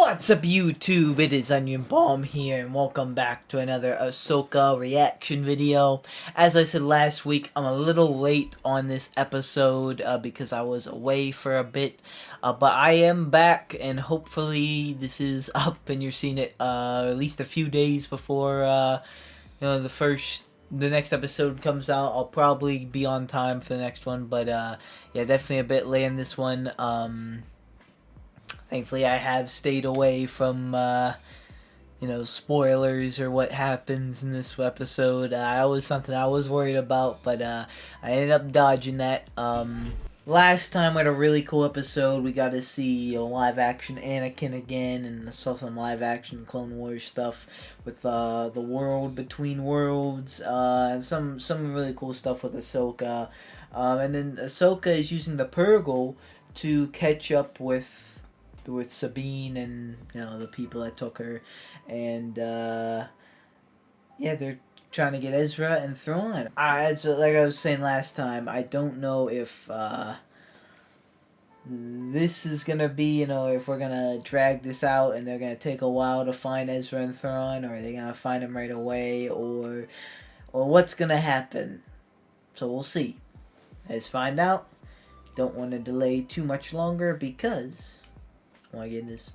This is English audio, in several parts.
What's up YouTube, it is Onion Bomb here and welcome back to another Ahsoka reaction video. As I said last week, I'm a little late on this episode because I was away for a bit. But I am back and hopefully this is up and you're seeing it at least a few days before the next episode comes out. I'll probably be on time for the next one, but yeah, definitely a bit late on this one. Thankfully, I have stayed away from, spoilers or what happens in this episode. That was something I was worried about, but I ended up dodging that. Last time we had a really cool episode. We got to see live action Anakin again, and saw some live action Clone Wars stuff with the world between worlds, and some really cool stuff with Ahsoka. And then Ahsoka is using the Purgle to catch up with Sabine and the people that took her, and they're trying to get Ezra and Thrawn. Like I was saying last time, I don't know if this is gonna be, if we're gonna drag this out and they're gonna take a while to find Ezra and Thrawn, or are they gonna find them right away, or what's gonna happen. So we'll see. Let's find out. Don't want to delay too much longer because I want to get in this.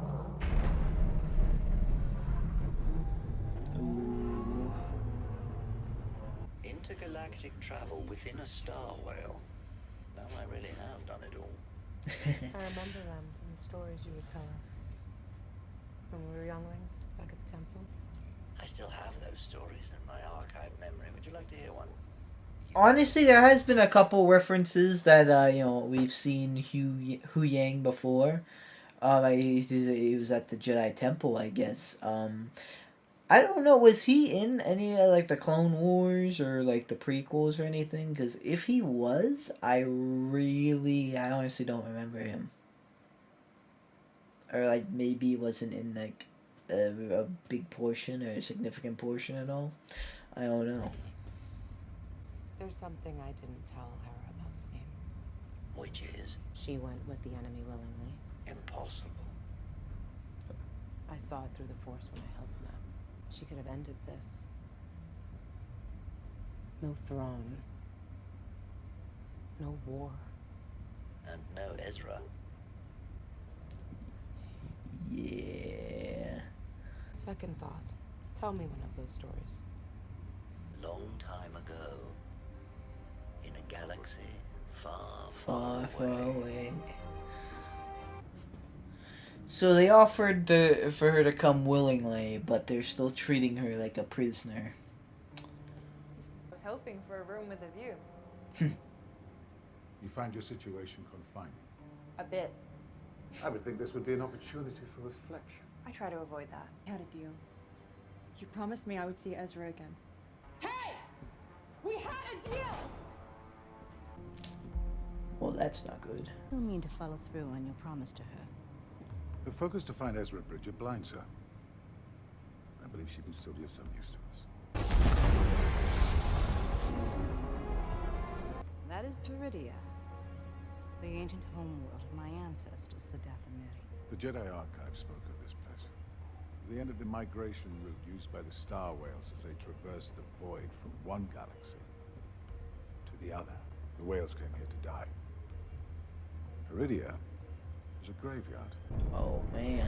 Ooh. Intergalactic travel within a star whale. Now I really have done it all. I remember them from the stories you would tell us when we were younglings back at the temple. I still have those stories in my archive memory. Would you like to hear one? Honestly, there has been a couple references that we've seen Hu Yang before. He was at the Jedi Temple, I guess. I don't know, was he in any of the Clone Wars or the prequels or anything? Because if he was, I honestly don't remember him. Or maybe he wasn't in a big portion or a significant portion at all. I don't know. There's something I didn't tell her about Sabine. Which is? She went with the enemy willingly. Impossible. I saw it through the Force when I helped them out. She could have ended this. No Thrawn. No war. And no Ezra. Yeah. Second thought. Tell me one of those stories. Long time ago. In a galaxy far, Far, far far away. away. So they offered for her to come willingly, but they're still treating her like a prisoner. I was hoping for a room with a view. You find your situation confining? A bit. I would think this would be an opportunity for reflection. I try to avoid that. I had a deal. You promised me I would see Ezra again. Hey! We had a deal! Well, that's not good. You'll mean to follow through on your promise to her. Her focus to find Ezra Bridger blinds her. I believe she can still be of some use to us. That is Peridia, the ancient homeworld of my ancestors, the Dathomiri. The Jedi Archive spoke of this place. They ended the migration route used by the Star Whales as they traversed the void from one galaxy to the other. The whales came here to die. Peridia is a graveyard. Oh man.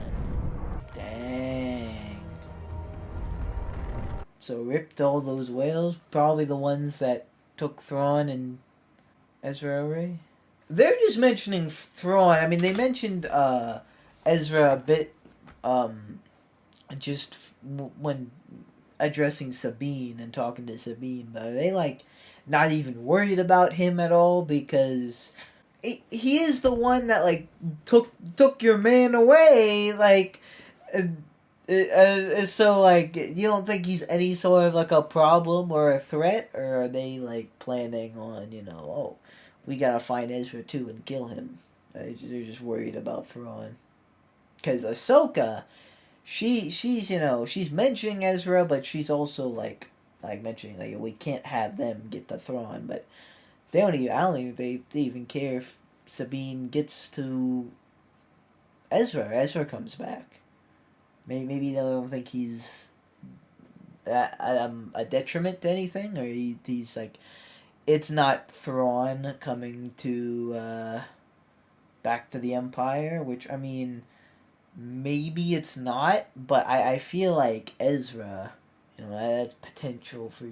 Dang. So ripped all those whales, probably the ones that took Thrawn and Ezra away. They're just mentioning Thrawn. I mean, they mentioned Ezra a bit just when addressing Sabine and talking to Sabine, but are they not even worried about him at all? Because he is the one that took your man away, so you don't think he's any sort of a problem or a threat, or are they planning on oh, we gotta find Ezra too and kill him? They're just worried about Thrawn. Because Ahsoka, she's mentioning Ezra, but she's also mentioning we can't have them get the Thrawn, but I don't even think they even care if Sabine gets to Ezra comes back. Maybe they don't think he's a detriment to anything, or he's like, it's not Thrawn coming to back to the Empire, which, I mean, maybe it's not, but I feel like Ezra, that's potential for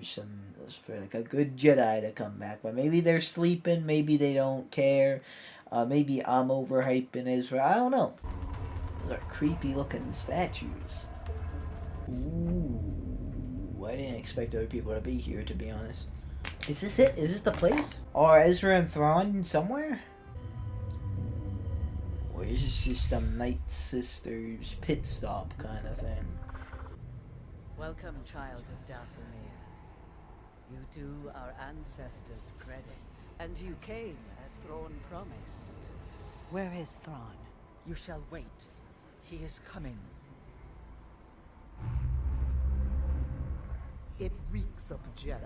like a good Jedi to come back, but maybe they're sleeping, maybe they don't care, maybe I'm overhyping Ezra, I don't know. Those are creepy looking statues. Ooh, I didn't expect other people to be here, to be honest. Is this it? Is this the place? Are Ezra and Thrawn somewhere? Or is this just some Night Sisters pit stop kind of thing? Welcome, child of Dathomir. You do our ancestors credit. And you came as Thrawn promised. Where is Thrawn? You shall wait. He is coming. It reeks of Jedi.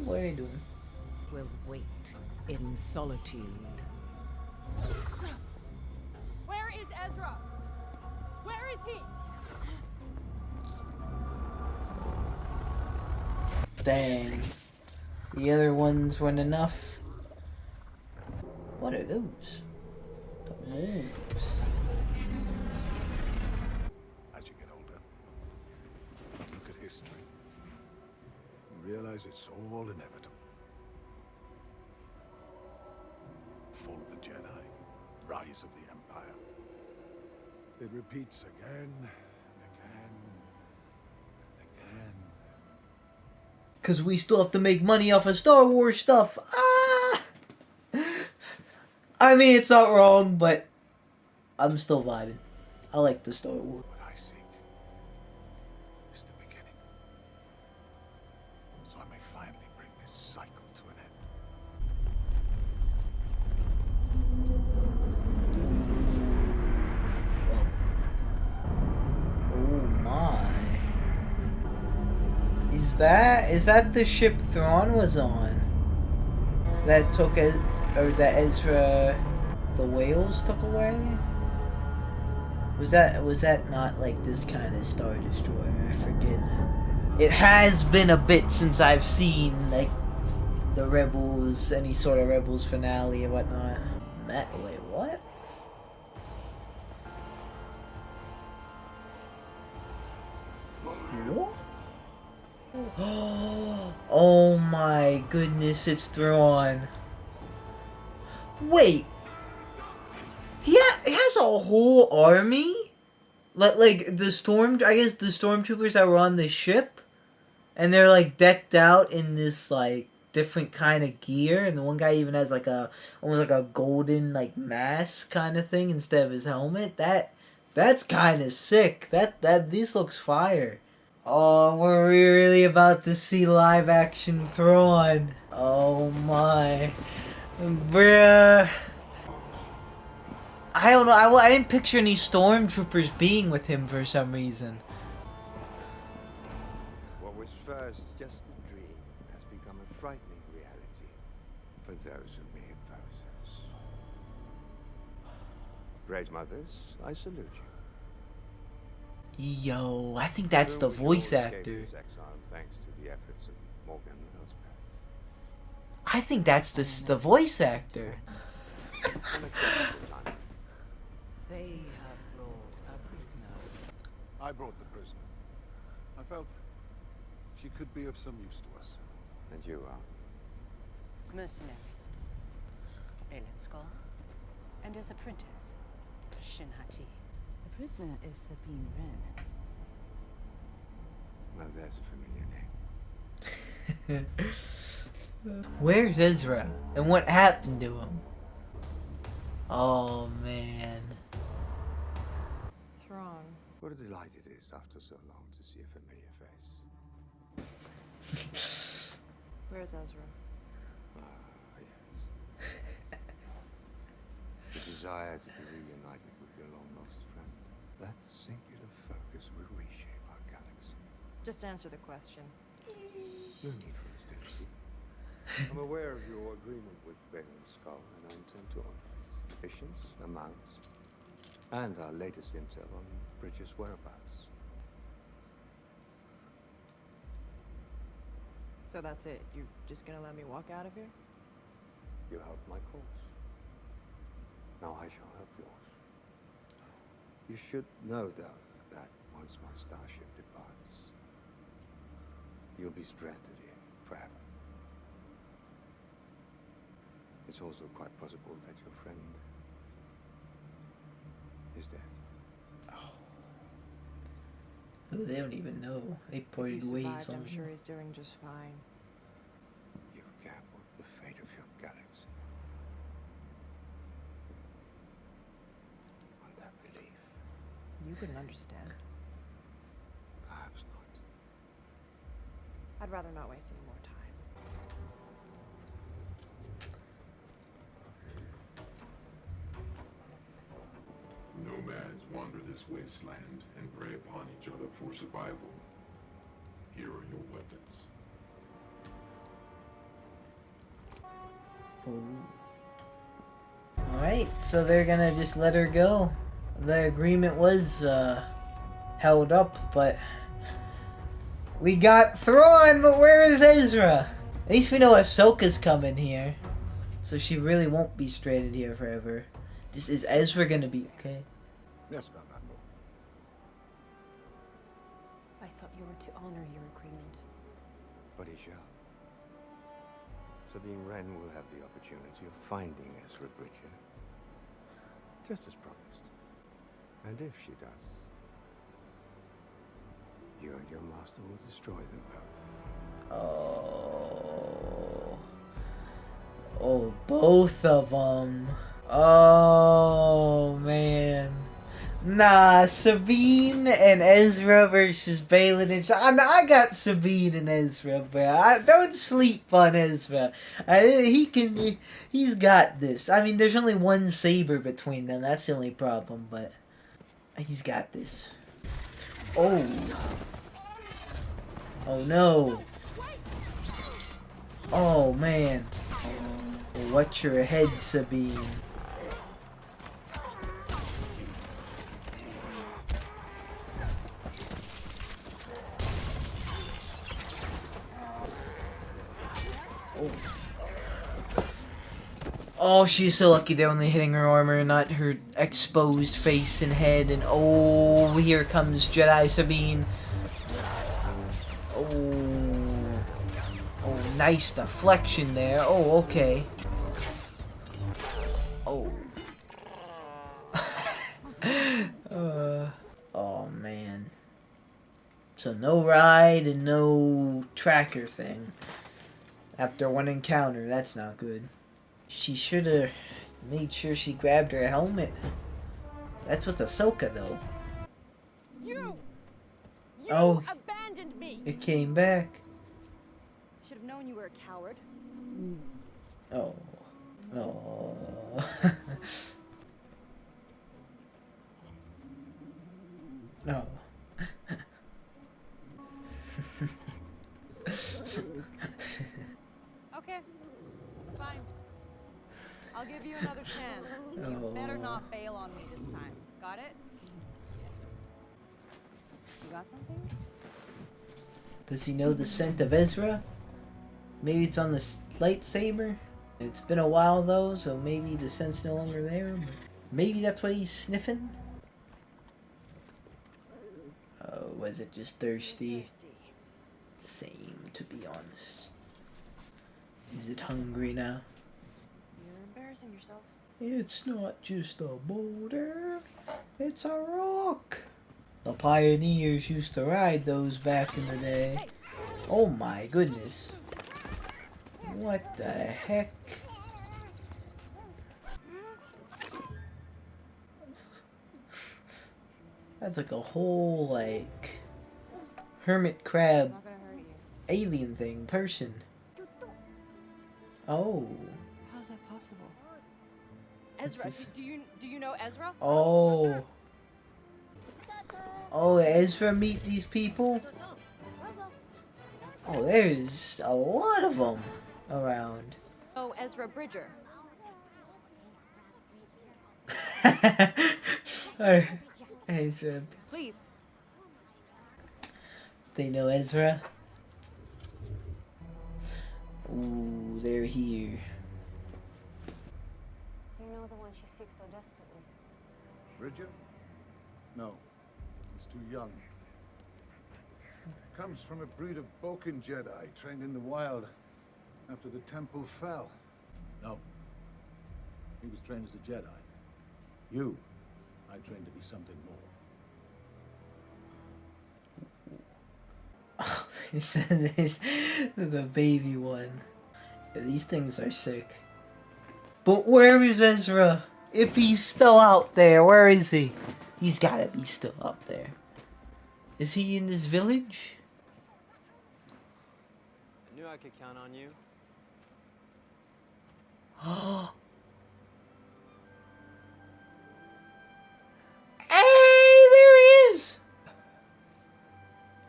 What are you doing? Will wait in solitude. Where is Ezra? Where is he? Dang. The other ones weren't enough. What are those? The wolves. As you get older, look at history. You realize it's all inevitable. Fall of the Jedi, rise of the Empire. It repeats again and again and again. Because we still have to make money off of Star Wars stuff. Ah! I mean, it's not wrong, but I'm still vibing. I like the Star Wars. What I seek is the beginning. So I may finally bring this cycle to an end. Oh my. Is that the ship Thrawn was on? That took it, or that Ezra the whales took away? Was that not like this kind of Star Destroyer? I forget. It has been a bit since I've seen like the Rebels, any sort of Rebels finale and whatnot. Wait, what? What? Oh my goodness, it's Thrawn. Wait. He has a whole army? Like I guess the stormtroopers that were on the ship? And they're like decked out in this like different kind of gear, and the one guy even has like almost like a golden like mask kind of thing instead of his helmet. That's kind of sick. This looks fire. Oh, we're really about to see live action Thrawn. Oh my. Bruh. I don't know, I didn't picture any stormtroopers being with him for some reason. What was first just a dream has become a frightening reality for those who may oppose us. Great mothers, I salute you. Yo, I think that's the voice actor. Exile thanks to the efforts of Morgan Elsbeth. I think that's the voice actor. They have brought a prisoner. I brought the prisoner. I felt she could be of some use to us. And you are? Mercenaries. Alien Skull. And his apprentice, Shin Hati. The prisoner is Sabine Wren. Now there's a familiar name. Where's Ezra? And what happened to him? Oh man. Thrawn. What a delight it is after so long to see a familiar face. Where's Ezra? Yes. The desire to be reunited with your long-lost friend. That singular focus will reshape Just answer the question. No need for hostility. I'm aware of your agreement with Bale and Skull, and I intend to honor it. Missions, amounts, and our latest intel on Bridges' whereabouts. So that's it? You're just gonna let me walk out of here? You helped my cause. Now I shall help yours. You should know, though, that once my starship departs, you'll be stranded here forever. It's also quite possible that your friend is dead. Oh, they don't even know. They ported If you ways survived, on I'm sure he's doing just fine. You've gambled the fate of your galaxy on that belief. You couldn't understand. Perhaps not. I'd rather not waste any more time. Nomads wander this wasteland and prey upon each other for survival. Here are your weapons. Alright, so they're gonna just let her go. The agreement was held up, but we got Thrawn, but where is Ezra? At least we know Ahsoka's coming here. So she really won't be stranded here forever. Is Ezra gonna be okay? Yes, Commander. I thought you were to honor your agreement. But he shall. Sabine Wren will have the opportunity of finding Ezra Bridger, just as promised. And if she does, you and your master will destroy them both. Oh. Oh, both of them. Oh, man. Nah, Sabine and Ezra versus Balin and I got Sabine and Ezra, bro. I don't sleep on Ezra. He's got this. I mean, there's only one saber between them. That's the only problem, but he's got this. Oh. Oh, no. Oh, man. Watch your head, Sabine. Oh, she's so lucky they're only hitting her armor, not her exposed face and head. And oh, here comes Jedi Sabine. Oh, nice deflection there. Oh, okay. Oh. Oh, man. So no ride and no tracker thing. After one encounter, that's not good. She should have made sure she grabbed her helmet. That's with Ahsoka, though. You abandoned me! It came back. Should have known you were a coward. Oh. Oh. No. Okay, fine. I'll give you another chance. You better not bail on me this time. Got it? You got something? Does he know the scent of Ezra? Maybe it's on the lightsaber? It's been a while though, so maybe the scent's no longer there. Maybe that's what he's sniffing? Oh, was it just thirsty? Same, to be honest. Is it hungry now? You're embarrassing yourself. It's not just a boulder, it's a rock. The pioneers used to ride those back in the day. Oh my goodness. What the heck? That's like a whole, like, hermit crab Not gonna hurt you. alien thing, person. Oh. How's that possible? Ezra, this? do you know Ezra? Oh. Oh, Ezra meet these people? Oh, there's a lot of them around. Oh, Ezra Bridger. Hey, Ezra. Please. They know Ezra. Ooh, they're here. Do you know the one she seeks so desperately? Bridger? No. He's too young. Comes from a breed of Balkan Jedi trained in the wild after the temple fell. No. He was trained as a Jedi. You, I trained to be something more. There's a baby one. Yeah, these things are sick. But where is Ezra? If he's still out there, where is he? He's gotta be still up there. Is he in this village? I knew I could count on you. Hey, there he is!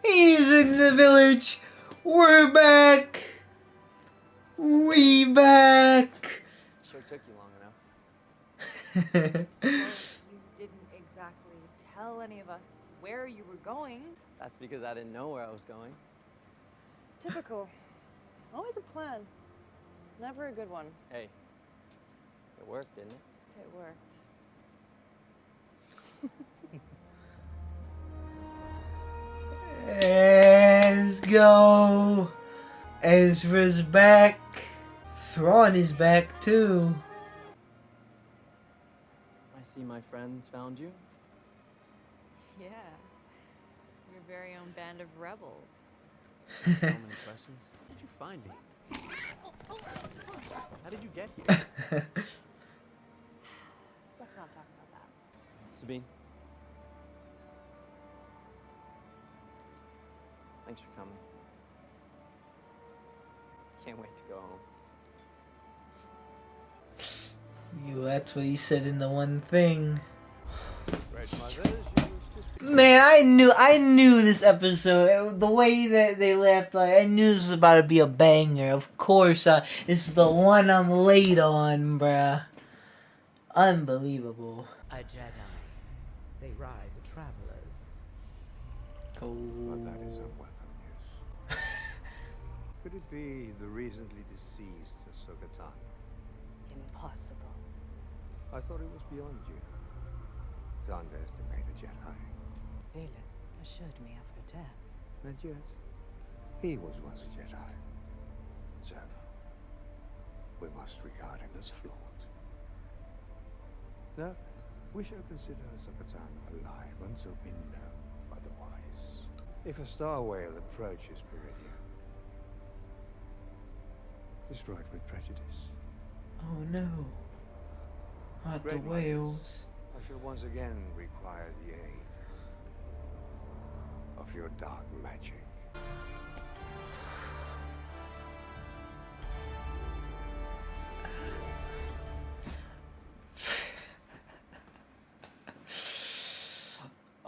He's in the village! We're back! We back! Sure took you long enough. You didn't exactly tell any of us where you were going. That's because I didn't know where I was going. Typical. Always a plan. Never a good one. Hey, it worked, didn't it? It worked. Let's go! Ezra's back. Thrawn is back too. I see my friends found you. Yeah. Your very own band of rebels. So many questions. How did you find me? How did you get here? Let's not talk about that. Sabine. Thanks for coming. Can't wait to go home. That's what he said in the one thing. Great mothers, you was just... Man, I knew this episode. The way that they left, I knew this was about to be a banger. Of course, this is the one I'm late on, bruh. Unbelievable. A Jedi. They ride the travelers. Well, Oh. that is unwelcome news. Could it be the recently deceased Ahsoka? Impossible. I thought it was beyond you to underestimate a Jedi. Valen assured me of her death. And yet, he was once a Jedi. So, we must regard him as flawed. No, we shall consider Ahsoka alive until we know otherwise. If a star whale approaches Meridian, destroy it with prejudice. Oh no. Not the Great whales. I shall once again require the aid of your dark magic.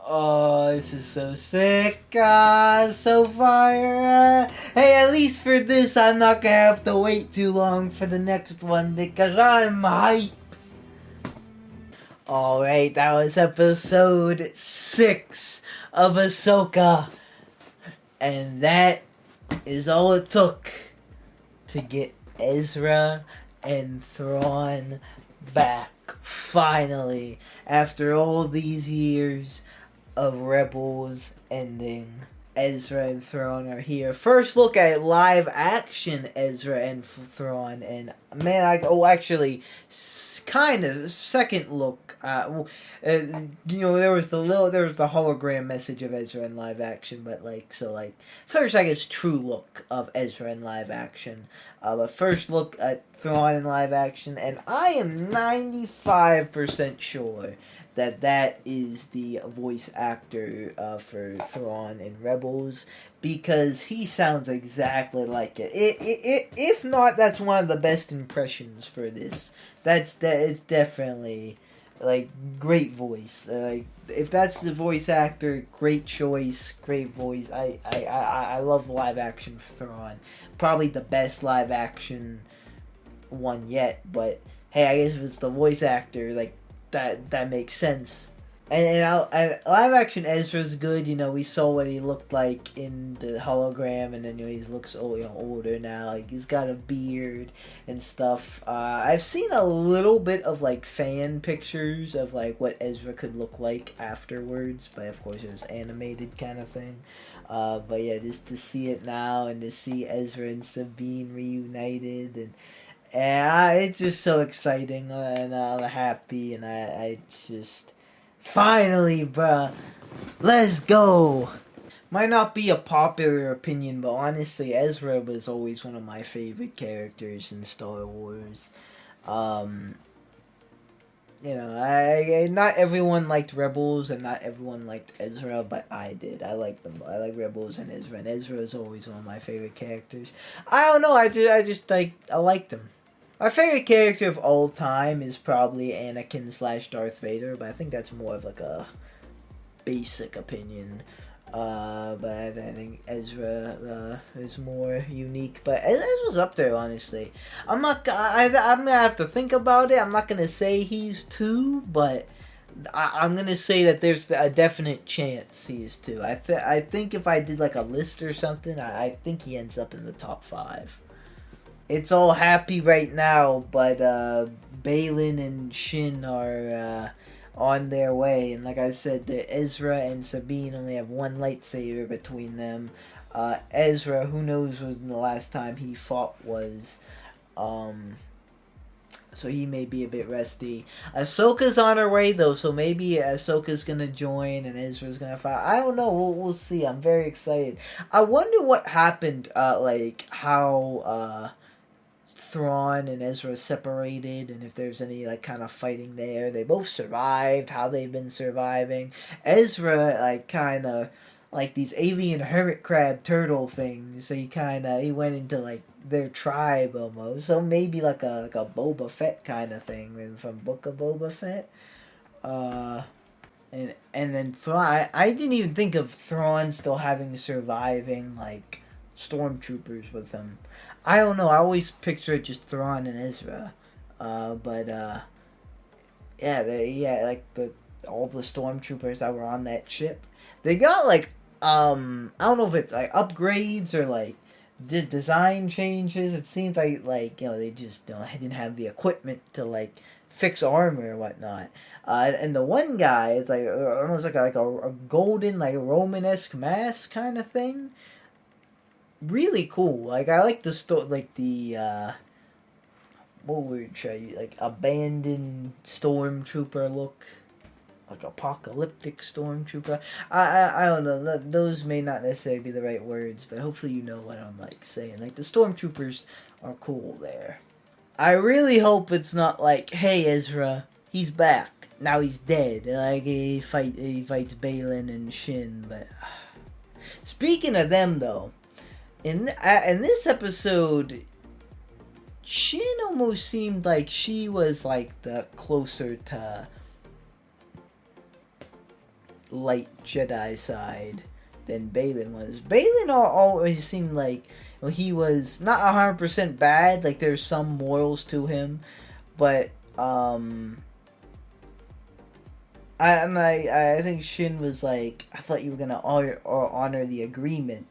Oh, this is so sick. So fire. Hey, at least for this, I'm not gonna have to wait too long for the next one because I'm hype. Alright, that was episode 6 of Ahsoka. And that is all it took to get Ezra and Thrawn back. Finally, after all these years of Rebels ending, Ezra and Thrawn are here. First look at live action Ezra and Thrawn, and man, kind of second look. There was the hologram message of Ezra in live action, but first I guess true look of Ezra in live action. But first look at Thrawn in live action, and I am 95% sure that is the voice actor for Thrawn in Rebels, because he sounds exactly like it. If not, that's one of the best impressions for this. It's definitely Like, great voice. Like, if that's the voice actor, great choice, great voice. I love live action Thrawn. Probably the best live action one yet, but hey, I guess if it's the voice actor, like, that makes sense. And live action Ezra's good. You know, we saw what he looked like in the hologram, and then he looks older now. Like, he's got a beard and stuff. I've seen a little bit of like fan pictures of like what Ezra could look like afterwards, but of course it was animated kind of thing. But yeah, just to see it now and to see Ezra and Sabine reunited and it's just so exciting, and I'm happy, and I just. Finally, bruh. Let's go. Might not be a popular opinion, but honestly, Ezra was always one of my favorite characters in Star Wars. You know, I not everyone liked Rebels, and not everyone liked Ezra, but I did. I like them. I like Rebels and Ezra is always one of my favorite characters. I don't know. I just like I liked them. My favorite character of all time is probably Anakin / Darth Vader, but I think that's more of like a basic opinion. But I think Ezra is more unique. But Ezra's up there, honestly. I'm gonna have to think about it. I'm not gonna say he's 2, but I'm gonna say that there's a definite chance he is 2. I think if I did like a list or something, I think he ends up in the top 5. It's all happy right now, but Balin and Shin are on their way. And like I said, Ezra and Sabine only have one lightsaber between them. Ezra, who knows when the last time he fought was. So he may be a bit rusty. Ahsoka's on her way, though, so maybe Ahsoka's going to join and Ezra's going to fight. I don't know. We'll see. I'm very excited. I wonder what happened, like, how... Thrawn and Ezra separated, and if there's any like kind of fighting there. They both survived, how they've been surviving. Ezra like kind of like these alien hermit crab turtle things. So he went into like their tribe almost. So maybe like a Boba Fett kind of thing from Book of Boba Fett. And then Thrawn. I didn't even think of Thrawn still having surviving like stormtroopers with him. I don't know. I always picture it just Thrawn and Ezra, but like all the stormtroopers that were on that ship, they got like I don't know if it's like upgrades or like design changes. It seems like you know they just didn't have the equipment to like fix armor or whatnot. And the one guy is like almost like a golden like Romanesque mask kind of thing. Really cool. Like I like the what would try like abandoned stormtrooper look, like apocalyptic stormtrooper. I don't know. Those may not necessarily be the right words, but hopefully you know what I'm like saying. Like the stormtroopers are cool there. I really hope it's not like, hey Ezra, he's back. Now he's dead. Like he fights Balin and Shin. But speaking of them though. In this episode, Shin almost seemed like she was like the closer to light Jedi side than Balin was. Balin always seemed like he was not 100% bad. Like there's some morals to him, but I think Shin was like, I thought you were gonna honor the agreement.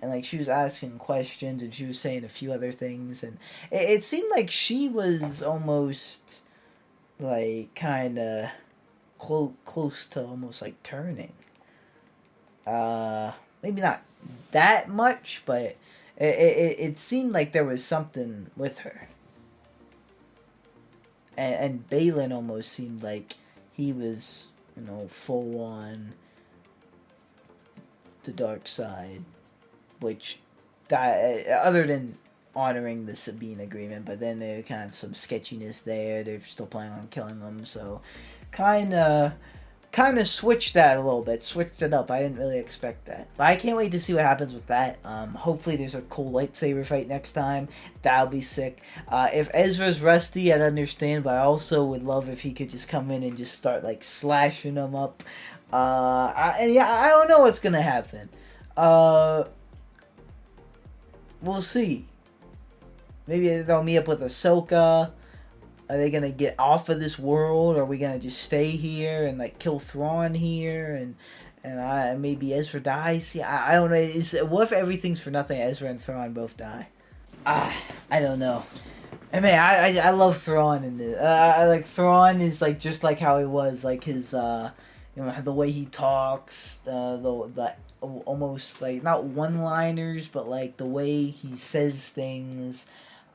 And, like, she was asking questions, and she was saying a few other things, and it seemed like she was almost, like, kind of close to almost, like, turning. Maybe not that much, but it seemed like there was something with her. And Balin almost seemed like he was, you know, full on the dark side. Which, other than honoring the Sabine agreement, but then there's kind of some sketchiness there. They're still planning on killing them, so kind of kind of switched that a little bit, switched it up. I didn't really expect that, but I can't wait to see what happens with that. Hopefully there's a cool lightsaber fight next time. That'll be sick. If Ezra's rusty, I'd understand, but I also would love if he could just come in and just start like slashing them up. And yeah, I don't know what's gonna happen. We'll see. Maybe they'll meet up with Ahsoka. Are they gonna get off of this world? Or are we gonna just stay here and like kill Thrawn here and maybe Ezra dies? Yeah, I don't know. What if everything's for nothing? Ezra and Thrawn both die. I don't know. I mean, I love Thrawn in this. Like Thrawn is like just like how he was, like his you know, the way he talks, the almost like not one-liners, but like the way he says things.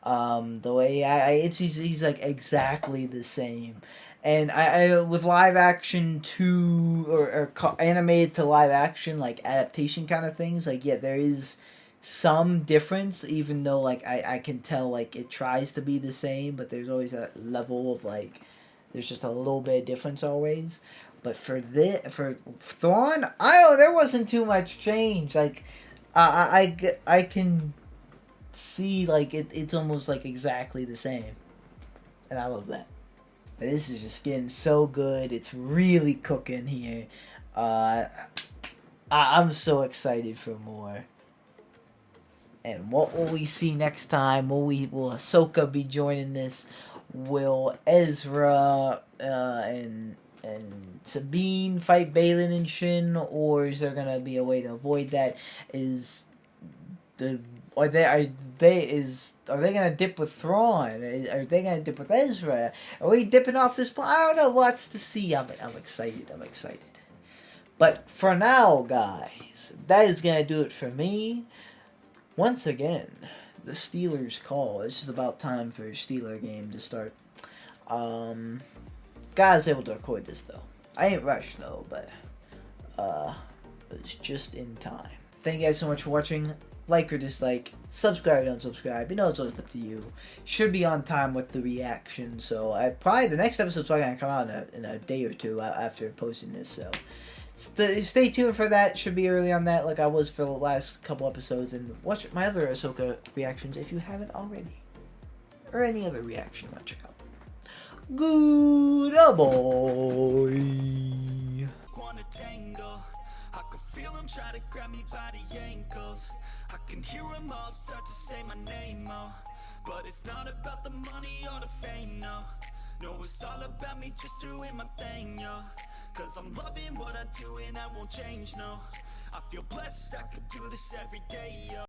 The way he's like exactly the same, and I with live action to or animated to live action like adaptation kind of things, like yeah, there is some difference, even though like I can tell like it tries to be the same, but there's always a level of like there's just a little bit of difference always. But for Thrawn, there wasn't too much change. Like I can see like it's almost like exactly the same, and I love that. But this is just getting so good. It's really cooking here. I'm so excited for more. And what will we see next time? Will Ahsoka be joining this? Will Ezra and Sabine fight Baylan and Shin, or is there gonna be a way to avoid that? Are they gonna dip with Thrawn? Are they gonna dip with Ezra? Are we dipping off this point? I don't know. Lots to see. I'm excited. I'm excited. But for now, guys, that is gonna do it for me. Once again, the Steelers call. It's just about time for a Steeler game to start. God, I was able to record this though. I ain't rushed though, but it was just in time. Thank you guys so much for watching. Like or dislike, subscribe or don't subscribe. You know it's always up to you. Should be on time with the reaction. So probably the next episode's probably gonna come out in a day or two after posting this. So stay tuned for that. Should be early on that, like I was for the last couple episodes. And watch my other Ahsoka reactions if you haven't already, or any other reaction you want to check out. Good boy. I could feel him try to grab me by the ankles. I can hear them all start to say my name, oh. But it's not about the money or the fame, no. No, it's all about me just doing my thing, yo. Cause I'm loving what I do and I won't change, no. I feel blessed, I could do this every day, yo.